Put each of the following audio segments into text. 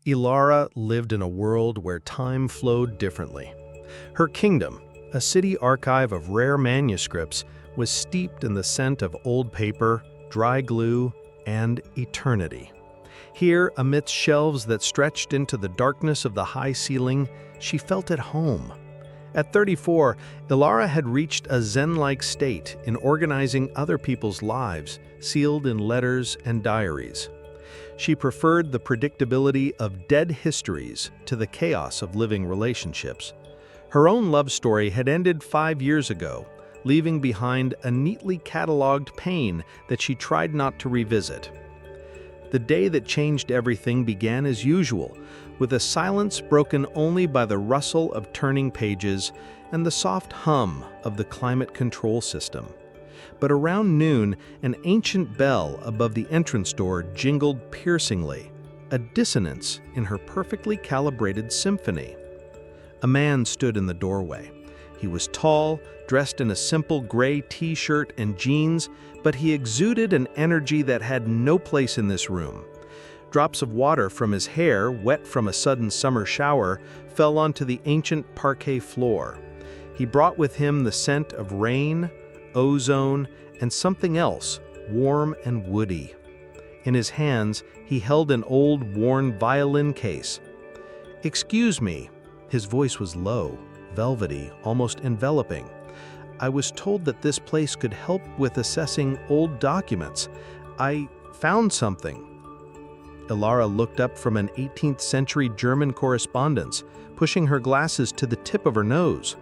Elara lived in a world where time flowed differently. Her kingdom, a city archive of rare manuscripts, was steeped in the scent of old paper, dry glue, and eternity. Here, amidst shelves that stretched into the darkness of the high ceiling, she felt at home. At 34, Elara had reached a Zen-like state in organizing other people's lives, sealed in letters and diaries. She preferred the predictability of dead histories to the chaos of living relationships. Her own love story had ended 5 years ago, leaving behind a neatly cataloged pain that she tried not to revisit. The day that changed everything began as usual, with a silence broken only by the rustle of turning pages and the soft hum of the climate control system. But around noon, an ancient bell above the entrance door jingled piercingly, a dissonance in her perfectly calibrated symphony. A man stood in the doorway. He was tall, dressed in a simple gray t-shirt and jeans, but he exuded an energy that had no place in this room. Drops of water from his hair, wet from a sudden summer shower, fell onto the ancient parquet floor. He brought with him the scent of rain, ozone, and something else, warm and woody. In his hands, he held an old, worn violin case. "Excuse me," his voice was low, velvety, almost enveloping. "I was told that this place could help with assessing old documents. I found something." Elara looked up from an 18th century German correspondence, pushing her glasses to the tip of her nose.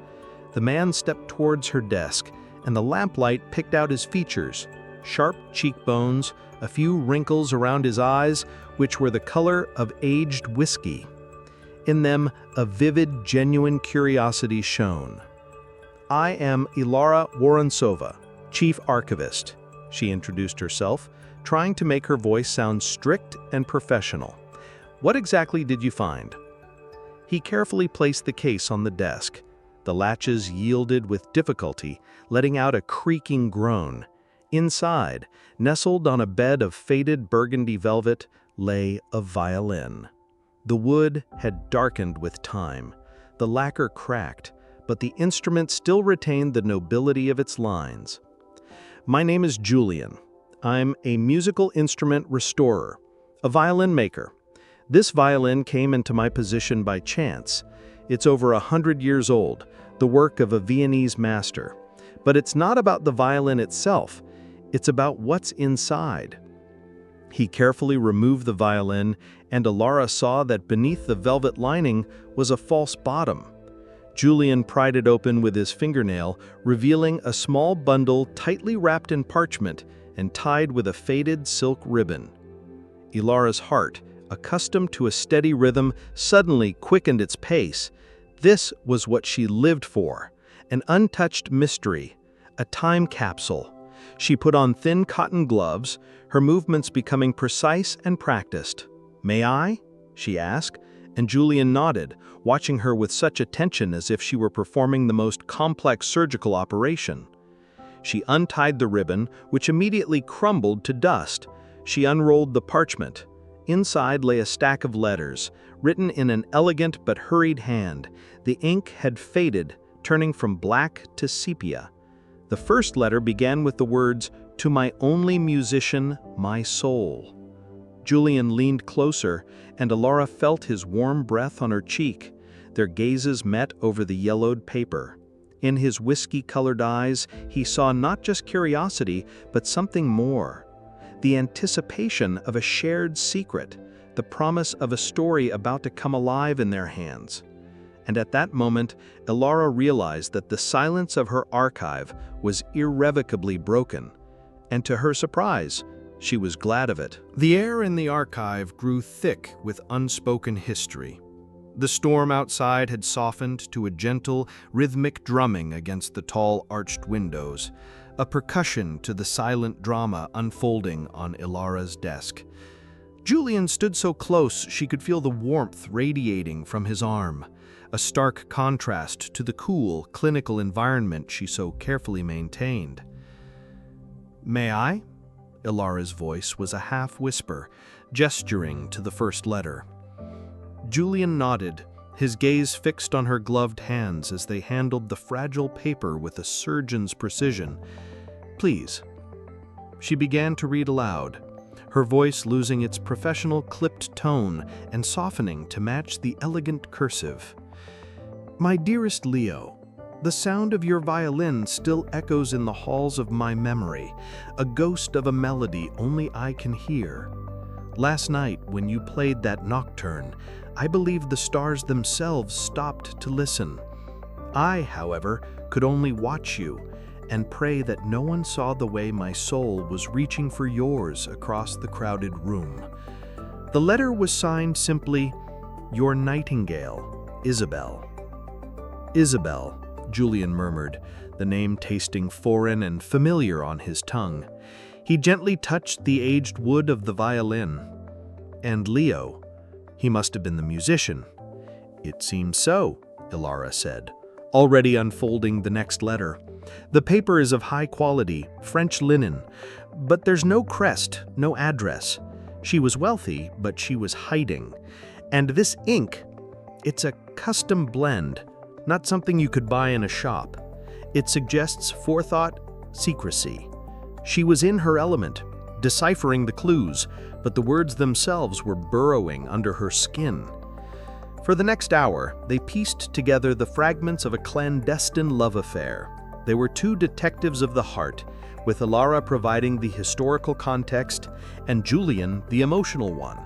The man stepped towards her desk, and the lamplight picked out his features: sharp cheekbones, a few wrinkles around his eyes, which were the color of aged whiskey. In them, a vivid, genuine curiosity shone. "I am Elara Worontsova, chief archivist," she introduced herself, trying to make her voice sound strict and professional. "What exactly did you find?" He carefully placed the case on the desk. The latches yielded with difficulty, letting out a creaking groan. Inside, nestled on a bed of faded burgundy velvet, lay a violin. The wood had darkened with time. The lacquer cracked, but the instrument still retained the nobility of its lines. "My name is Julian. I'm a musical instrument restorer, a violin maker. This violin came into my possession by chance. It's over 100 years old, the work of a Viennese master. But it's not about the violin itself, it's about what's inside." He carefully removed the violin, and Elara saw that beneath the velvet lining was a false bottom. Julian pried it open with his fingernail, revealing a small bundle tightly wrapped in parchment and tied with a faded silk ribbon. Elara's heart, accustomed to a steady rhythm, suddenly quickened its pace. This was what she lived for, an untouched mystery, a time capsule. She put on thin cotton gloves, her movements becoming precise and practiced. "May I?" she asked, and Julian nodded, watching her with such attention as if she were performing the most complex surgical operation. She untied the ribbon, which immediately crumbled to dust. She unrolled the parchment. Inside lay a stack of letters, written in an elegant but hurried hand. The ink had faded, turning from black to sepia. The first letter began with the words, "To my only musician, my soul." Julian leaned closer, and Elara felt his warm breath on her cheek. Their gazes met over the yellowed paper. In his whiskey-colored eyes, he saw not just curiosity, but something more. The anticipation of a shared secret, the promise of a story about to come alive in their hands. And at that moment, Elara realized that the silence of her archive was irrevocably broken. And to her surprise, she was glad of it. The air in the archive grew thick with unspoken history. The storm outside had softened to a gentle, rhythmic drumming against the tall arched windows, a percussion to the silent drama unfolding on Elara's desk. Julian stood so close she could feel the warmth radiating from his arm, a stark contrast to the cool, clinical environment she so carefully maintained. "May I?" Elara's voice was a half-whisper, gesturing to the first letter. Julian nodded, his gaze fixed on her gloved hands as they handled the fragile paper with a surgeon's precision. "Please." She began to read aloud, her voice losing its professional clipped tone and softening to match the elegant cursive. "My dearest Leo, the sound of your violin still echoes in the halls of my memory, a ghost of a melody only I can hear. Last night, when you played that nocturne, I believed the stars themselves stopped to listen. I, however, could only watch you and pray that no one saw the way my soul was reaching for yours across the crowded room." The letter was signed simply, "Your Nightingale, Isabelle." "Isabelle," Julian murmured, the name tasting foreign and familiar on his tongue. He gently touched the aged wood of the violin. "And Leo, he must have been the musician." "It seems so," Elara said, already unfolding the next letter. "The paper is of high quality, French linen, but there's no crest, no address. She was wealthy, but she was hiding. And this ink, it's a custom blend, not something you could buy in a shop. It suggests forethought, secrecy. She was in her element, deciphering the clues, but the words themselves were burrowing under her skin." For the next hour, they pieced together the fragments of a clandestine love affair. They were two detectives of the heart, with Elara providing the historical context and Julian the emotional one.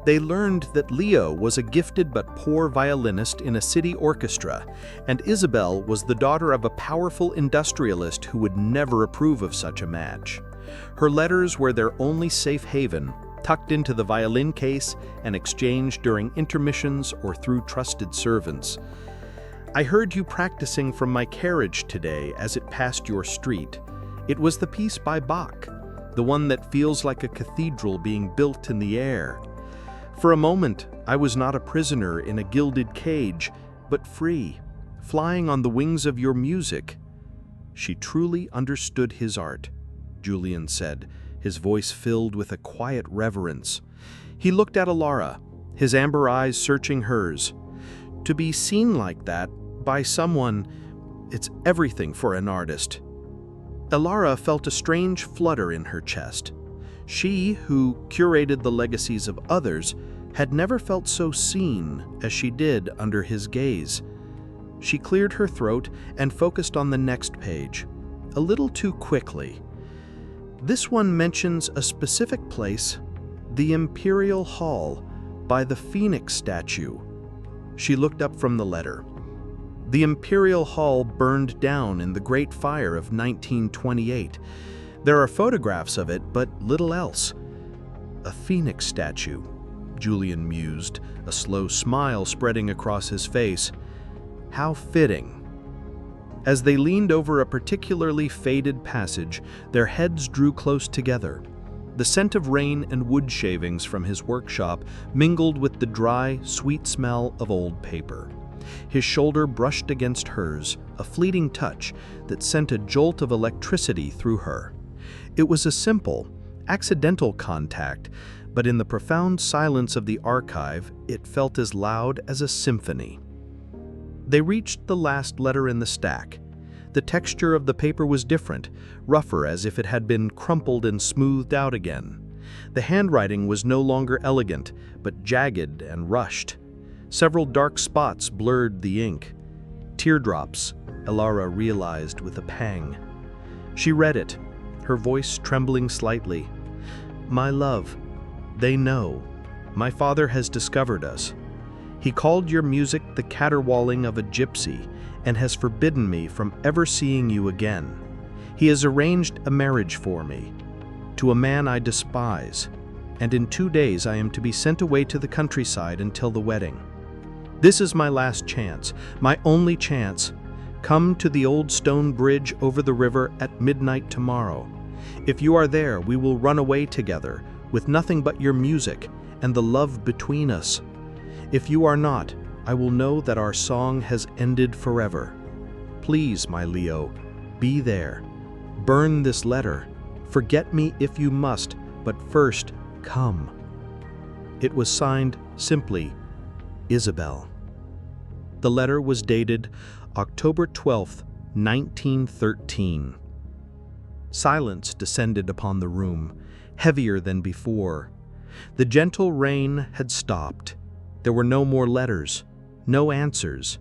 They learned that Leo was a gifted but poor violinist in a city orchestra, and Isabelle was the daughter of a powerful industrialist who would never approve of such a match. Her letters were their only safe haven, tucked into the violin case and exchanged during intermissions or through trusted servants. "I heard you practicing from my carriage today as it passed your street. It was the piece by Bach, the one that feels like a cathedral being built in the air. For a moment, I was not a prisoner in a gilded cage, but free, flying on the wings of your music." "She truly understood his art," Julian said, his voice filled with a quiet reverence. He looked at Elara, his amber eyes searching hers. "To be seen like that, by someone, it's everything for an artist." Elara felt a strange flutter in her chest. She, who curated the legacies of others, had never felt so seen as she did under his gaze. She cleared her throat and focused on the next page, a little too quickly. "This one mentions a specific place, the Imperial Hall, by the Phoenix statue." She looked up from the letter. "The Imperial Hall burned down in the Great Fire of 1928. There are photographs of it, but little else." "A phoenix statue," Julian mused, a slow smile spreading across his face. "How fitting." As they leaned over a particularly faded passage, their heads drew close together. The scent of rain and wood shavings from his workshop mingled with the dry, sweet smell of old paper. His shoulder brushed against hers, a fleeting touch that sent a jolt of electricity through her. It was a simple, accidental contact, but in the profound silence of the archive, it felt as loud as a symphony. They reached the last letter in the stack. The texture of the paper was different, rougher as if it had been crumpled and smoothed out again. The handwriting was no longer elegant, but jagged and rushed. Several dark spots blurred the ink. Teardrops, Elara realized with a pang. She read it, her voice trembling slightly. "My love, they know. My father has discovered us. He called your music the caterwauling of a gypsy and has forbidden me from ever seeing you again. He has arranged a marriage for me, to a man I despise, and in 2 days I am to be sent away to the countryside until the wedding. This is my last chance, my only chance. Come to the old stone bridge over the river at midnight tomorrow. If you are there, we will run away together, with nothing but your music and the love between us. If you are not, I will know that our song has ended forever. Please, my Leo, be there. Burn this letter. Forget me if you must, but first, come." It was signed simply, Isabelle. The letter was dated October 12th, 1913. Silence descended upon the room, heavier than before. The gentle rain had stopped. There were no more letters, no answers,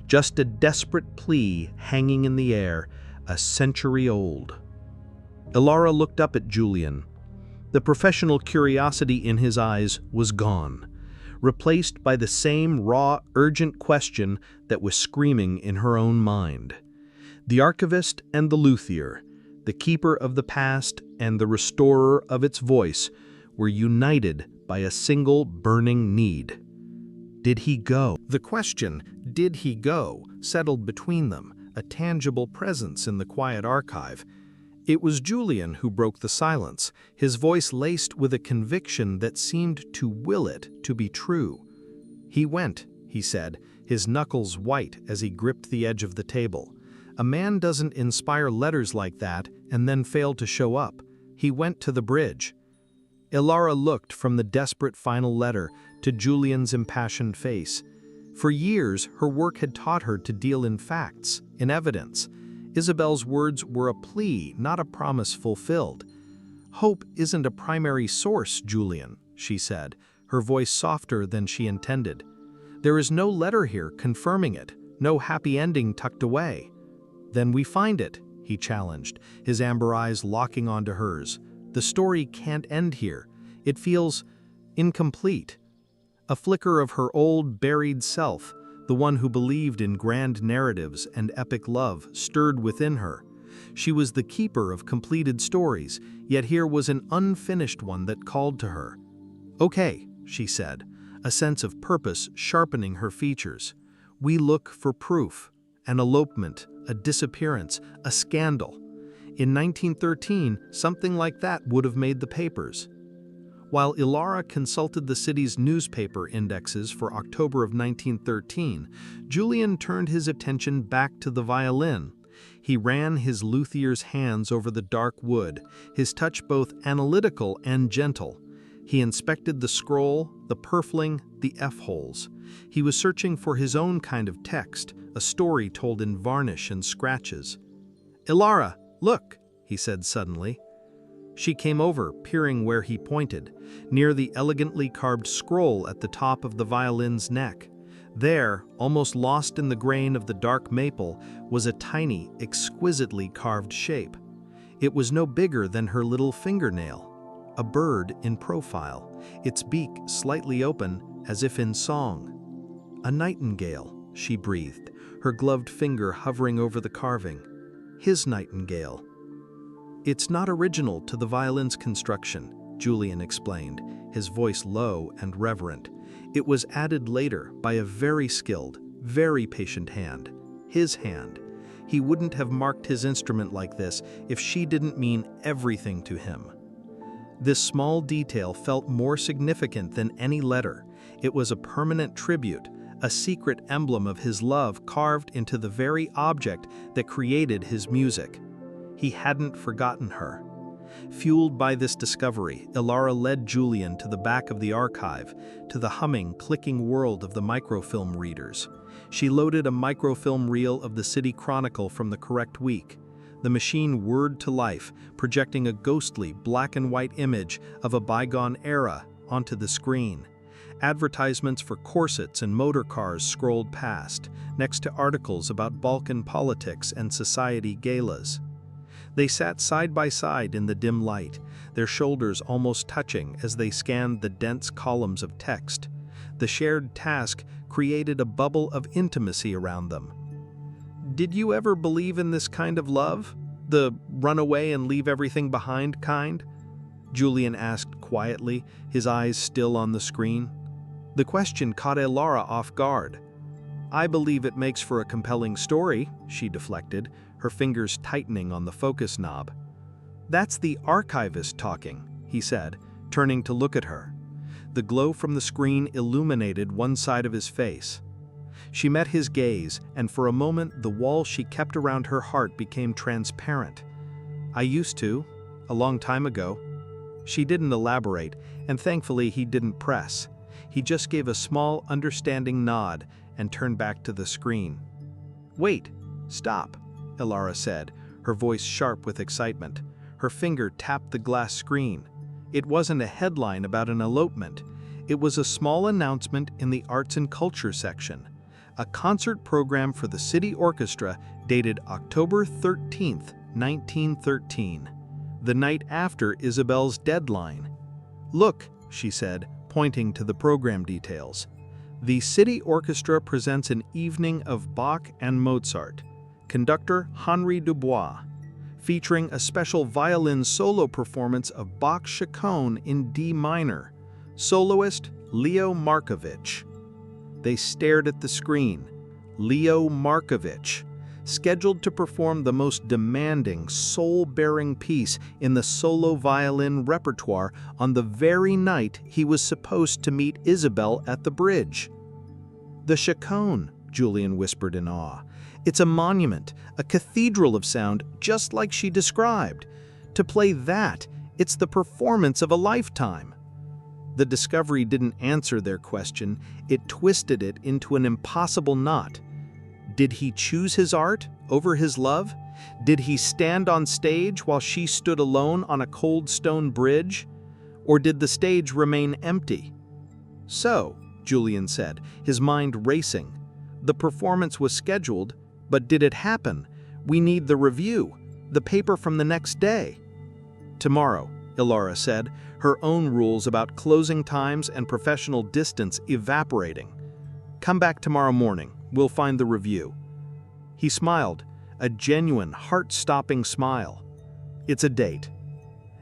just a desperate plea hanging in the air, a century old. Elara looked up at Julian. The professional curiosity in his eyes was gone, replaced by the same raw, urgent question that was screaming in her own mind. The archivist and the luthier, the keeper of the past and the restorer of its voice, were united by a single burning need. Did he go? The question, did he go, settled between them, a tangible presence in the quiet archive. It was Julian who broke the silence, his voice laced with a conviction that seemed to will it to be true. He went, he said, his knuckles white as he gripped the edge of the table. A man doesn't inspire letters like that and then fail to show up. He went to the bridge. Elara looked from the desperate final letter to Julian's impassioned face. For years, her work had taught her to deal in facts, in evidence. Isabelle's words were a plea, not a promise fulfilled. "Hope isn't a primary source, Julian," she said, her voice softer than she intended. "There is no letter here confirming it, no happy ending tucked away." "Then we find it," he challenged, his amber eyes locking onto hers. "The story can't end here. It feels incomplete." A flicker of her old, buried self, the one who believed in grand narratives and epic love, stirred within her. She was the keeper of completed stories, yet here was an unfinished one that called to her. "Okay," she said, a sense of purpose sharpening her features. "We look for proof, an elopement, a disappearance, a scandal. In 1913, something like that would have made the papers." While Elara consulted the city's newspaper indexes for October of 1913, Julian turned his attention back to the violin. He ran his luthier's hands over the dark wood, his touch both analytical and gentle. He inspected the scroll, the purfling, the F-holes. He was searching for his own kind of text, a story told in varnish and scratches. "Elara, look," he said suddenly. She came over, peering where he pointed, near the elegantly carved scroll at the top of the violin's neck. There, almost lost in the grain of the dark maple, was a tiny, exquisitely carved shape. It was no bigger than her little fingernail. A bird in profile, its beak slightly open, as if in song. "A nightingale," she breathed, her gloved finger hovering over the carving. "His nightingale." "It's not original to the violin's construction," Julian explained, his voice low and reverent. "It was added later by a very skilled, very patient hand. His hand. He wouldn't have marked his instrument like this if she didn't mean everything to him." This small detail felt more significant than any letter. It was a permanent tribute, a secret emblem of his love carved into the very object that created his music. He hadn't forgotten her. Fueled by this discovery, Elara led Julian to the back of the archive, to the humming, clicking world of the microfilm readers. She loaded a microfilm reel of the City Chronicle from the correct week. The machine whirred to life, projecting a ghostly black-and-white image of a bygone era onto the screen. Advertisements for corsets and motor cars scrolled past, next to articles about Balkan politics and society galas. They sat side by side in the dim light, their shoulders almost touching as they scanned the dense columns of text. The shared task created a bubble of intimacy around them. "Did you ever believe in this kind of love? The run away and leave everything behind kind?" Julian asked quietly, his eyes still on the screen. The question caught Elara off guard. "I believe it makes for a compelling story," she deflected, her fingers tightening on the focus knob. "That's the archivist talking," he said, turning to look at her. The glow from the screen illuminated one side of his face. She met his gaze, and for a moment the wall she kept around her heart became transparent. "I used to, a long time ago." She didn't elaborate, and thankfully he didn't press. He just gave a small, understanding nod and turned back to the screen. "Wait, stop," Elara said, her voice sharp with excitement. Her finger tapped the glass screen. It wasn't a headline about an elopement. It was a small announcement in the Arts and Culture section. A concert program for the city orchestra dated October 13th, 1913, the night after Isabelle's deadline. "Look," she said, pointing to the program details. "The city orchestra presents an evening of Bach and Mozart. Conductor Henri Dubois, featuring a special violin solo performance of Bach's Chaconne in D minor. Soloist Leo Markovich." They stared at the screen. Leo Markovich, scheduled to perform the most demanding, soul-bearing piece in the solo violin repertoire on the very night he was supposed to meet Isabelle at the bridge. "The Chaconne," Julian whispered in awe. "It's a monument, a cathedral of sound, just like she described. To play that, it's the performance of a lifetime." The discovery didn't answer their question, it twisted it into an impossible knot. Did he choose his art over his love? Did he stand on stage while she stood alone on a cold stone bridge? Or did the stage remain empty? "So," Julian said, his mind racing, "the performance was scheduled, but did it happen? We need the review, the paper from the next day." "Tomorrow," Elara said, her own rules about closing times and professional distance evaporating. "Come back tomorrow morning. We'll find the review." He smiled, a genuine, heart-stopping smile. "It's a date."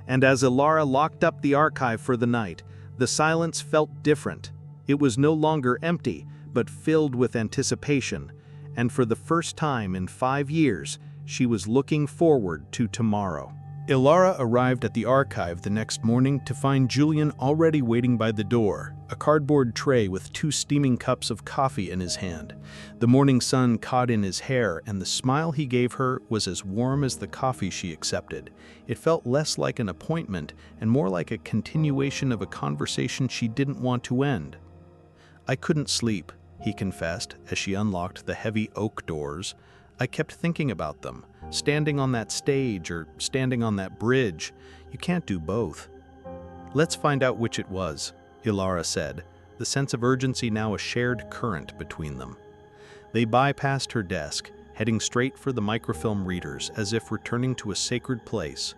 And as Elara locked up the archive for the night, the silence felt different. It was no longer empty, but filled with anticipation, and for the first time in 5 years, she was looking forward to tomorrow. Elara arrived at the archive the next morning to find Julian already waiting by the door, a cardboard tray with 2 steaming cups of coffee in his hand. The morning sun caught in his hair, and the smile he gave her was as warm as the coffee she accepted. It felt less like an appointment and more like a continuation of a conversation she didn't want to end. "I couldn't sleep," he confessed as she unlocked the heavy oak doors. "I kept thinking about them, standing on that stage or standing on that bridge. You can't do both." "Let's find out which it was," Elara said, the sense of urgency now a shared current between them. They bypassed her desk, heading straight for the microfilm readers as if returning to a sacred place.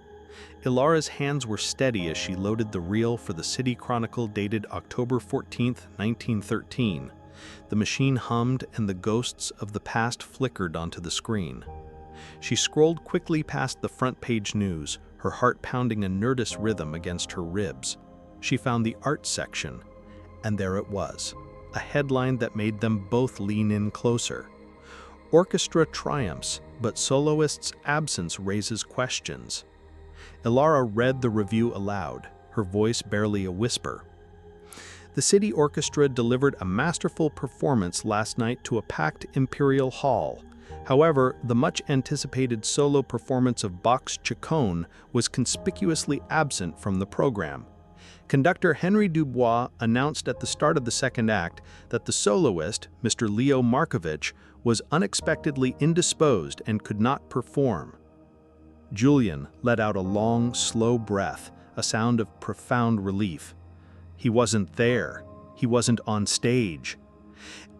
Elara's hands were steady as she loaded the reel for the City Chronicle dated October 14th, 1913. The machine hummed and the ghosts of the past flickered onto the screen. She scrolled quickly past the front-page news, her heart pounding a nervous rhythm against her ribs. She found the art section, and there it was, a headline that made them both lean in closer. "Orchestra triumphs, but soloist's absence raises questions." Elara read the review aloud, her voice barely a whisper. "The city orchestra delivered a masterful performance last night to a packed Imperial Hall. However, the much-anticipated solo performance of Bach's Chaconne was conspicuously absent from the program. Conductor Henri Dubois announced at the start of the second act that the soloist, Mr. Leo Markovich, was unexpectedly indisposed and could not perform." Julian let out a long, slow breath, a sound of profound relief. He wasn't there. He wasn't on stage.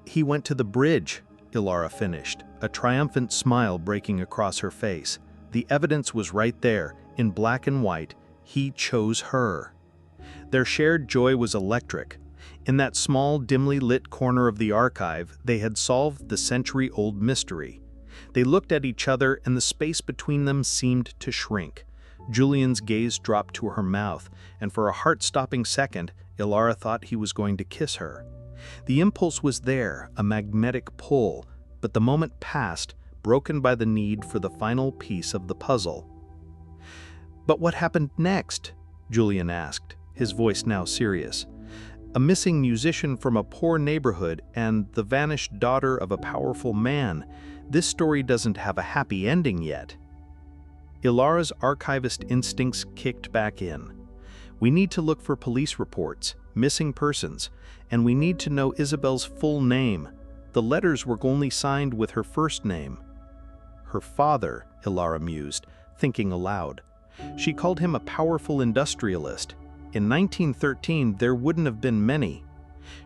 "He went to the bridge," Elara finished, a triumphant smile breaking across her face. The evidence was right there, in black and white. He chose her. Their shared joy was electric. In that small, dimly lit corner of the archive, they had solved the century-old mystery. They looked at each other, and the space between them seemed to shrink. Julian's gaze dropped to her mouth, and for a heart-stopping second, Elara thought he was going to kiss her. The impulse was there, a magnetic pull, but the moment passed, broken by the need for the final piece of the puzzle. "But what happened next?" Julian asked, his voice now serious. "A missing musician from a poor neighborhood and the vanished daughter of a powerful man. This story doesn't have a happy ending yet." Elara's archivist instincts kicked back in. "We need to look for police reports," missing persons, and we need to know Isabelle's full name. The letters were only signed with her first name. Her father, Elara mused, thinking aloud. She called him a powerful industrialist. In 1913, there wouldn't have been many.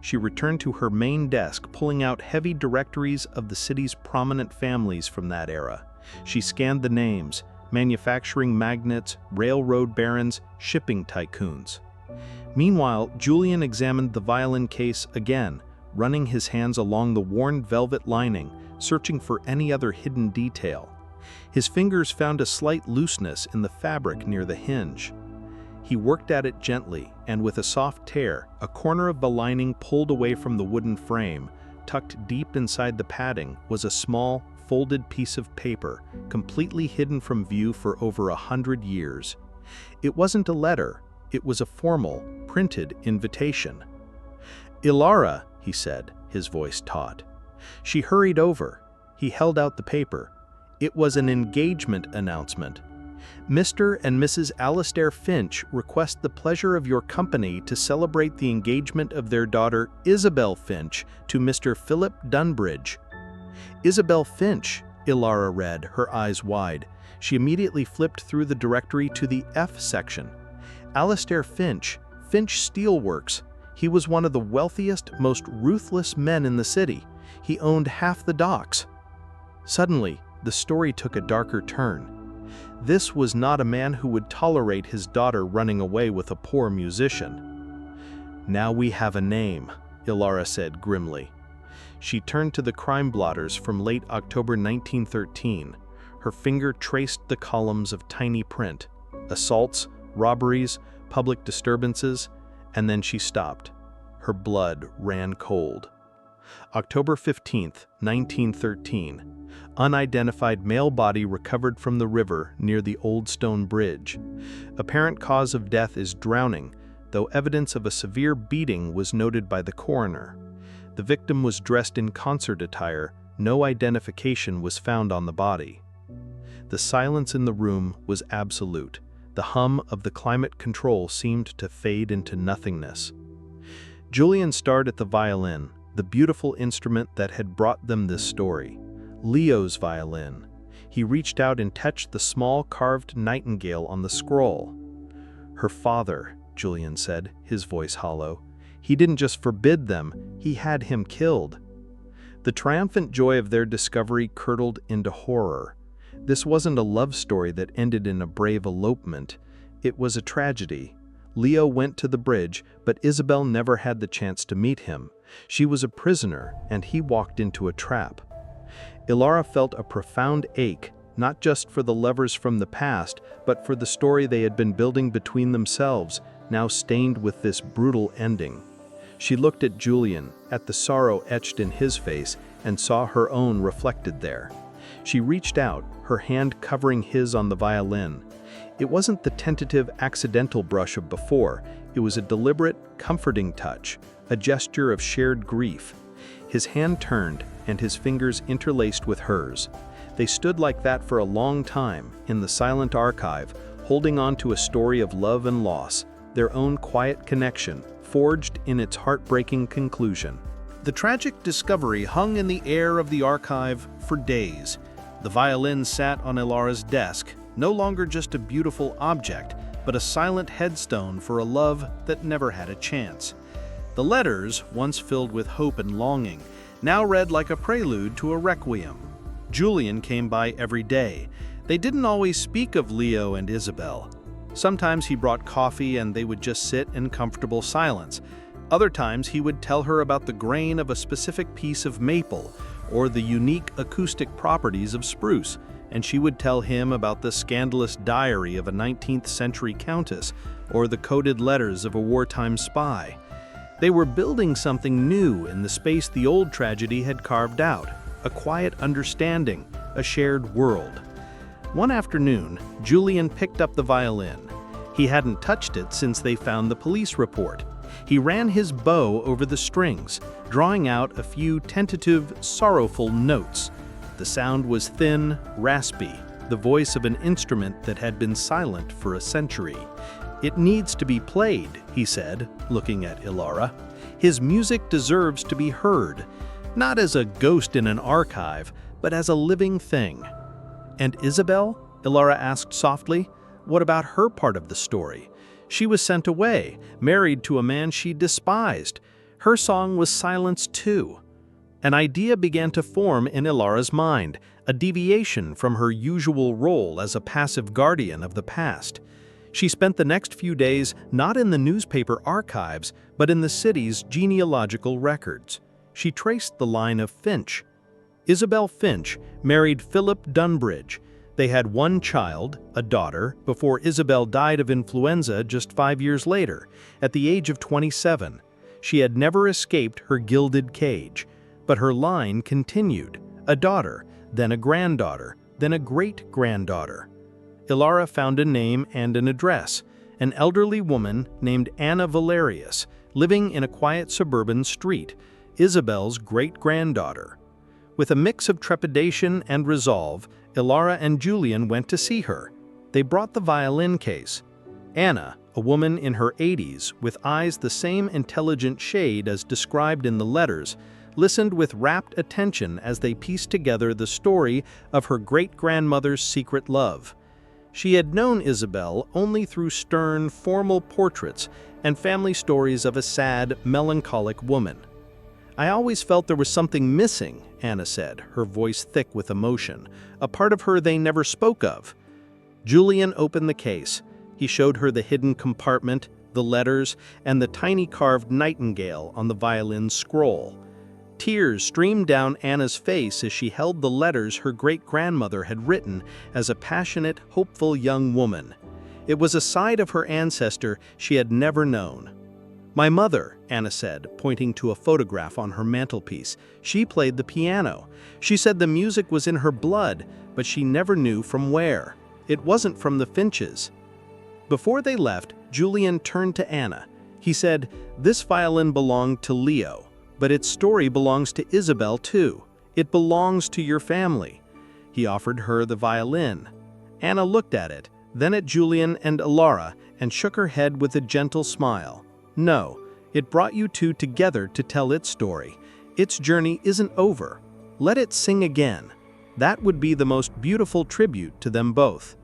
She returned to her main desk, pulling out heavy directories of the city's prominent families from that era. She scanned the names: manufacturing magnates, railroad barons, shipping tycoons. Meanwhile, Julian examined the violin case again, running his hands along the worn velvet lining, searching for any other hidden detail. His fingers found a slight looseness in the fabric near the hinge. He worked at it gently, and with a soft tear, a corner of the lining pulled away from the wooden frame. Tucked deep inside the padding was a small, folded piece of paper, completely hidden from view for over 100 years. It wasn't a letter, it was a formal, printed invitation. "Elara," he said, his voice taut. She hurried over. He held out the paper. It was an engagement announcement. "Mr. and Mrs. Alastair Finch request the pleasure of your company to celebrate the engagement of their daughter Isabelle Finch to Mr. Philip Dunbridge." "Isabelle Finch," Elara read, her eyes wide. She immediately flipped through the directory to the F section. "Alastair Finch, Finch Steelworks. He was one of the wealthiest, most ruthless men in the city. He owned half the docks." Suddenly, the story took a darker turn. This was not a man who would tolerate his daughter running away with a poor musician. "Now we have a name," Elara said grimly. She turned to the crime blotters from late October 1913. Her finger traced the columns of tiny print: assaults, robberies, public disturbances, and then she stopped. Her blood ran cold. October 15th, 1913. Unidentified male body recovered from the river near the Old Stone Bridge. Apparent cause of death is drowning, though evidence of a severe beating was noted by the coroner. The victim was dressed in concert attire. No identification was found on the body. The silence in the room was absolute. The hum of the climate control seemed to fade into nothingness. Julian stared at the violin, the beautiful instrument that had brought them this story. Leo's violin. He reached out and touched the small carved nightingale on the scroll. "Her father," Julian said, his voice hollow. "He didn't just forbid them, he had him killed." The triumphant joy of their discovery curdled into horror. This wasn't a love story that ended in a brave elopement. It was a tragedy. Leo went to the bridge, but Isabelle never had the chance to meet him. She was a prisoner, and he walked into a trap. Elara felt a profound ache, not just for the lovers from the past, but for the story they had been building between themselves, now stained with this brutal ending. She looked at Julian, at the sorrow etched in his face, and saw her own reflected there. She reached out, her hand covering his on the violin. It wasn't the tentative, accidental brush of before. It was a deliberate, comforting touch, a gesture of shared grief. His hand turned, and his fingers interlaced with hers. They stood like that for a long time, in the silent archive, holding on to a story of love and loss, their own quiet connection, forged in its heartbreaking conclusion. The tragic discovery hung in the air of the archive for days. The violin sat on Elara's desk, no longer just a beautiful object, but a silent headstone for a love that never had a chance. The letters, once filled with hope and longing, now read like a prelude to a requiem. Julian came by every day. They didn't always speak of Leo and Isabelle. Sometimes he brought coffee and they would just sit in comfortable silence. Other times he would tell her about the grain of a specific piece of maple or the unique acoustic properties of spruce, and she would tell him about the scandalous diary of a 19th century countess or the coded letters of a wartime spy. They were building something new in the space the old tragedy had carved out, a quiet understanding, a shared world. One afternoon, Julian picked up the violin. He hadn't touched it since they found the police report. He ran his bow over the strings, drawing out a few tentative, sorrowful notes. The sound was thin, raspy, the voice of an instrument that had been silent for a century. "It needs to be played," he said, looking at Elara. "His music deserves to be heard, not as a ghost in an archive, but as a living thing." "And Isabelle?" Elara asked softly. "What about her part of the story? She was sent away, married to a man she despised. Her song was silenced too." An idea began to form in Elara's mind, a deviation from her usual role as a passive guardian of the past. She spent the next few days not in the newspaper archives, but in the city's genealogical records. She traced the line of Finch. Isabelle Finch married Philip Dunbridge. They had one child, a daughter, before Isabelle died of influenza just 5 years later, at the age of 27. She had never escaped her gilded cage. But her line continued, a daughter, then a granddaughter, then a great-granddaughter. Elara found a name and an address, an elderly woman named Anna Valerius, living in a quiet suburban street, Isabelle's great-granddaughter. With a mix of trepidation and resolve, Elara and Julian went to see her. They brought the violin case. Anna, a woman in her 80s, with eyes the same intelligent shade as described in the letters, listened with rapt attention as they pieced together the story of her great-grandmother's secret love. She had known Isabelle only through stern, formal portraits and family stories of a sad, melancholic woman. "I always felt there was something missing," Anna said, her voice thick with emotion, "a part of her they never spoke of." Julian opened the case. He showed her the hidden compartment, the letters, and the tiny carved nightingale on the violin's scroll. Tears streamed down Anna's face as she held the letters her great-grandmother had written as a passionate, hopeful young woman. It was a side of her ancestor she had never known. "My mother," Anna said, pointing to a photograph on her mantelpiece. "She played the piano. She said the music was in her blood, but she never knew from where. It wasn't from the Finches." Before they left, Julian turned to Anna. He said, "This violin belonged to Leo. But its story belongs to Isabelle too. It belongs to your family." He offered her the violin. Anna looked at it, then at Julian and Elara, and shook her head with a gentle smile. "No, it brought you two together to tell its story. Its journey isn't over. Let it sing again. That would be the most beautiful tribute to them both."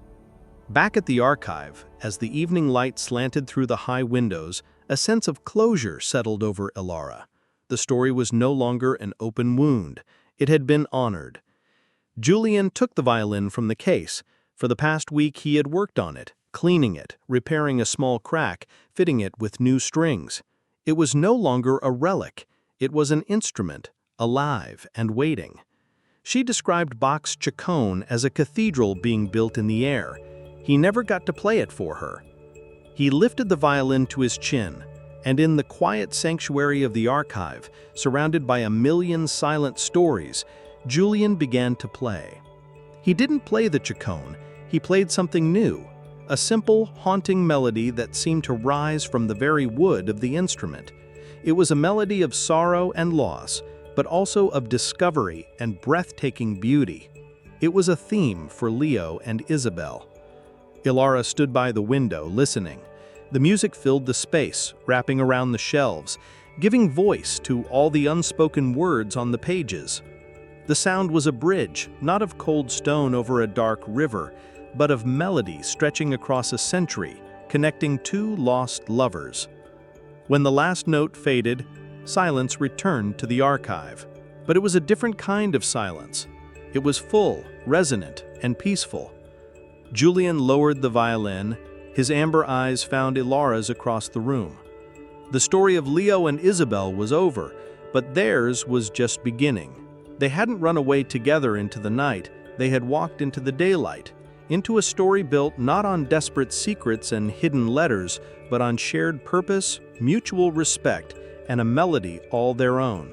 Back at the archive, as the evening light slanted through the high windows, a sense of closure settled over Elara. The story was no longer an open wound. It had been honored. Julian took the violin from the case. For the past week he had worked on it, cleaning it, repairing a small crack, fitting it with new strings. It was no longer a relic. It was an instrument, alive and waiting. She described Bach's Chaconne as a cathedral being built in the air. He never got to play it for her. He lifted the violin to his chin, and in the quiet sanctuary of the archive, surrounded by a million silent stories, Julian began to play. He didn't play the Chaconne, he played something new, a simple, haunting melody that seemed to rise from the very wood of the instrument. It was a melody of sorrow and loss, but also of discovery and breathtaking beauty. It was a theme for Leo and Isabelle. Elara stood by the window, listening. The music filled the space, wrapping around the shelves, giving voice to all the unspoken words on the pages. The sound was a bridge, not of cold stone over a dark river, but of melody stretching across a century, connecting two lost lovers. When the last note faded, silence returned to the archive. But it was a different kind of silence. It was full, resonant, and peaceful. Julian lowered the violin. His amber eyes found Elara's across the room. The story of Leo and Isabelle was over, but theirs was just beginning. They hadn't run away together into the night, they had walked into the daylight, into a story built not on desperate secrets and hidden letters, but on shared purpose, mutual respect, and a melody all their own.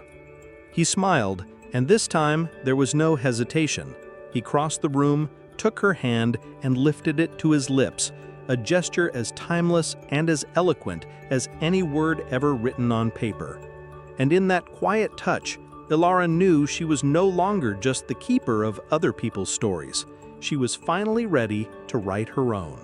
He smiled, and this time there was no hesitation. He crossed the room, took her hand, and lifted it to his lips, a gesture as timeless and as eloquent as any word ever written on paper. And in that quiet touch, Elara knew she was no longer just the keeper of other people's stories. She was finally ready to write her own.